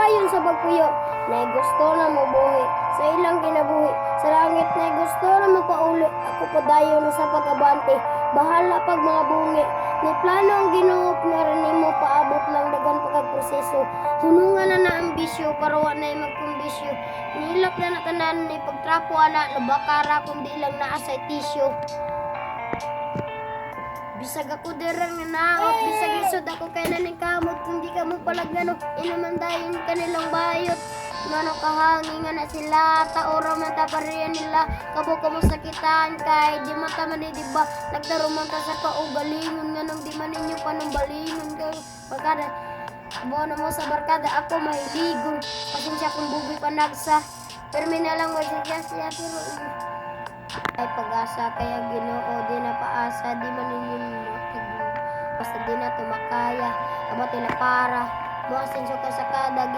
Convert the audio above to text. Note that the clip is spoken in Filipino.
dayon sa pagpuyo, na gusto na mabuhi sa ilang kinabuhi. Sa langit na gusto na mapauli, ako padayon na sa pagabante. Bahala pag mga bungi, ni plano ang Ginoo nga nimo paabot lang dagan pagproseso. Hunungan na ang bisyo, para na magkumbisyo. Nilap na natanan ni pagtrapo ana, labakara kundi lang naa sa tisyo. Bisag ako derang naot, bisag lisod ako kay naning kamot, kung di ka mo palagano, inuman dayon kanilang bayot. Ngano kahangin nga na sila, taora man taparian nila, kabo mo sakitan kay di man taman di ba, nagdaruman ta sa kaugalingon, nganong di man ninyo panumbalingon kay pagkada. Abono mo sa barkada, ako mahiligon, pasensya kung bugoy panagsa, permi na lang masigya siya pero ay pag-asa kaya Ginoo di na paasa di man ninyo basta di na tumakaya abati na para mo asenso ka sa kada